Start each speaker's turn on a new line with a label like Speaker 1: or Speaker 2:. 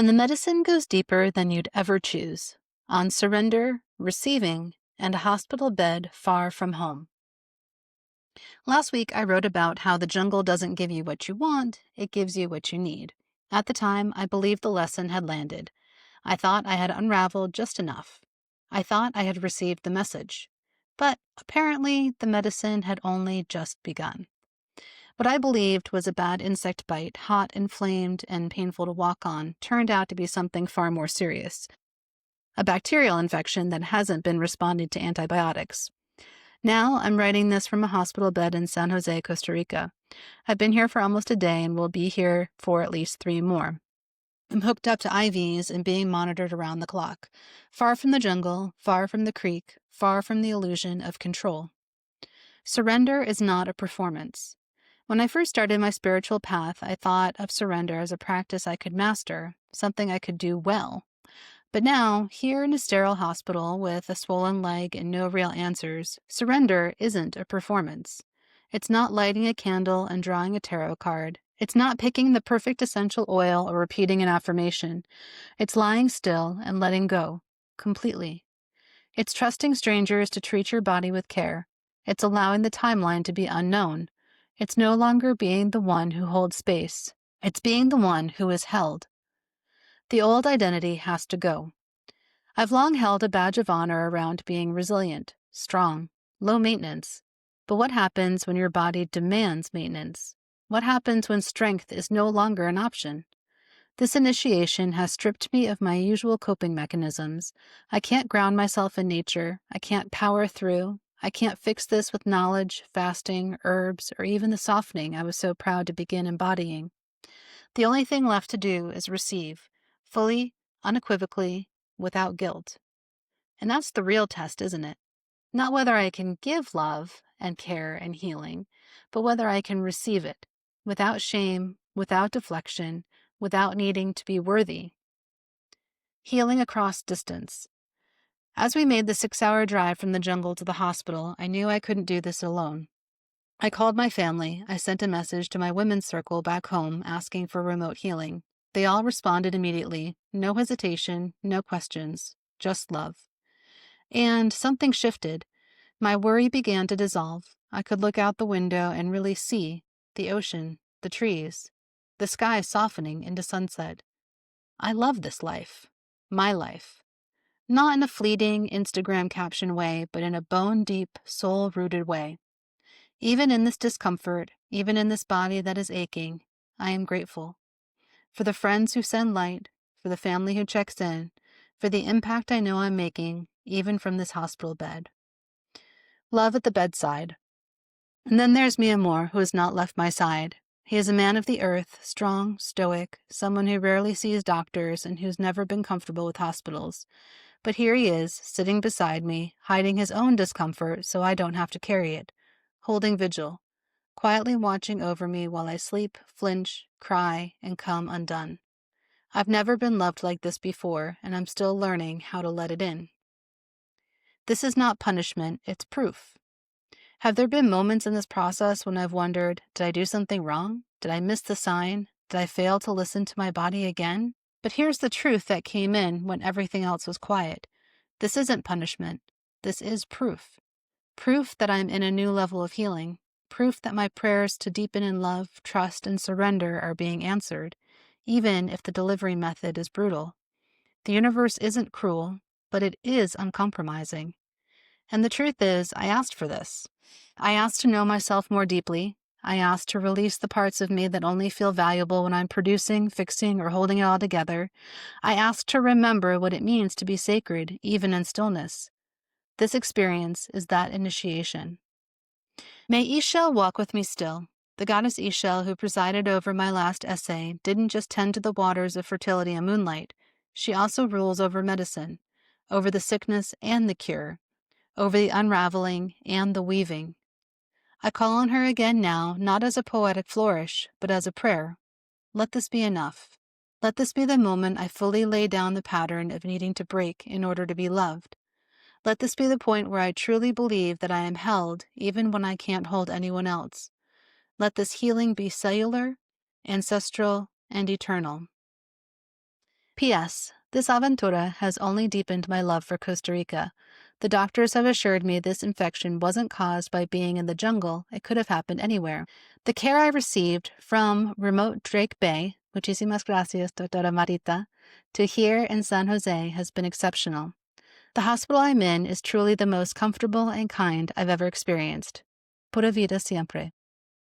Speaker 1: when the medicine goes deeper than you'd ever choose, on surrender, receiving, and a hospital bed far from home. Last week, I wrote about how the jungle doesn't give you what you want, it gives you what you need. At the time, I believed the lesson had landed. I thought I had unraveled just enough. I thought I had received the message. But apparently, the medicine had only just begun. What I believed was a bad insect bite, hot, inflamed, and painful to walk on, turned out to be something far more serious. A bacterial infection that hasn't been responding to antibiotics. Now, I'm writing this from a hospital bed in San Jose, Costa Rica. I've been here for almost a day and will be here for at least 3 more. I'm hooked up to IVs and being monitored around the clock. Far from the jungle, far from the creek, far from the illusion of control. Surrender is not a performance. When I first started my spiritual path, I thought of surrender as a practice I could master, something I could do well. But now, here in a sterile hospital with a swollen leg and no real answers, surrender isn't a performance. It's not lighting a candle and drawing a tarot card. It's not picking the perfect essential oil or repeating an affirmation. It's lying still and letting go, completely. It's trusting strangers to treat your body with care. It's allowing the timeline to be unknown. It's no longer being the one who holds space. It's being the one who is held. The old identity has to go. I've long held a badge of honor around being resilient, strong, low maintenance. But what happens when your body demands maintenance? What happens when strength is no longer an option? This initiation has stripped me of my usual coping mechanisms. I can't ground myself in nature. I can't power through. I can't fix this with knowledge, fasting, herbs, or even the softening I was so proud to begin embodying. The only thing left to do is receive, fully, unequivocally, without guilt. And that's the real test, isn't it? Not whether I can give love and care and healing, but whether I can receive it, without shame, without deflection, without needing to be worthy. Healing across distance. As we made the 6-hour drive from the jungle to the hospital, I knew I couldn't do this alone. I called my family. I sent a message to my women's circle back home asking for remote healing. They all responded immediately. No hesitation, no questions, just love. And something shifted. My worry began to dissolve. I could look out the window and really see the ocean, the trees, the sky softening into sunset. I love this life, my life. Not in a fleeting Instagram caption way, but in a bone-deep, soul-rooted way. Even in this discomfort, even in this body that is aching, I am grateful. For the friends who send light, for the family who checks in, for the impact I know I'm making, even from this hospital bed. Love at the bedside. And then there's mi amor, who has not left my side. He is a man of the earth, strong, stoic, someone who rarely sees doctors and who's never been comfortable with hospitals. But here he is, sitting beside me, hiding his own discomfort so I don't have to carry it, holding vigil, quietly watching over me while I sleep, flinch, cry, and come undone. I've never been loved like this before, and I'm still learning how to let it in. This is not punishment, it's proof. Have there been moments in this process when I've wondered, did I do something wrong? Did I miss the sign? Did I fail to listen to my body again? But here's the truth that came in when everything else was quiet. This isn't punishment. This is proof. Proof that I'm in a new level of healing. Proof that my prayers to deepen in love, trust, and surrender are being answered, even if the delivery method is brutal. The universe isn't cruel, but it is uncompromising. And the truth is, I asked for this. I asked to know myself more deeply. I asked to release the parts of me that only feel valuable when I'm producing, fixing, or holding it all together. I asked to remember what it means to be sacred, even in stillness. This experience is that initiation. May Ixchel walk with me still. The goddess Ixchel, who presided over my last essay, didn't just tend to the waters of fertility and moonlight. She also rules over medicine, over the sickness and the cure, over the unraveling and the weaving. I call on her again now, not as a poetic flourish, but as a prayer. Let this be enough. Let this be the moment I fully lay down the pattern of needing to break in order to be loved. Let this be the point where I truly believe that I am held even when I can't hold anyone else. Let this healing be cellular, ancestral, and eternal. P.S. This aventura has only deepened my love for Costa Rica. The doctors have assured me this infection wasn't caused by being in the jungle. It could have happened anywhere. The care I received from remote Drake Bay, muchísimas gracias, Doctora Marita, to here in San Jose has been exceptional. The hospital I'm in is truly the most comfortable and kind I've ever experienced. Pura vida siempre.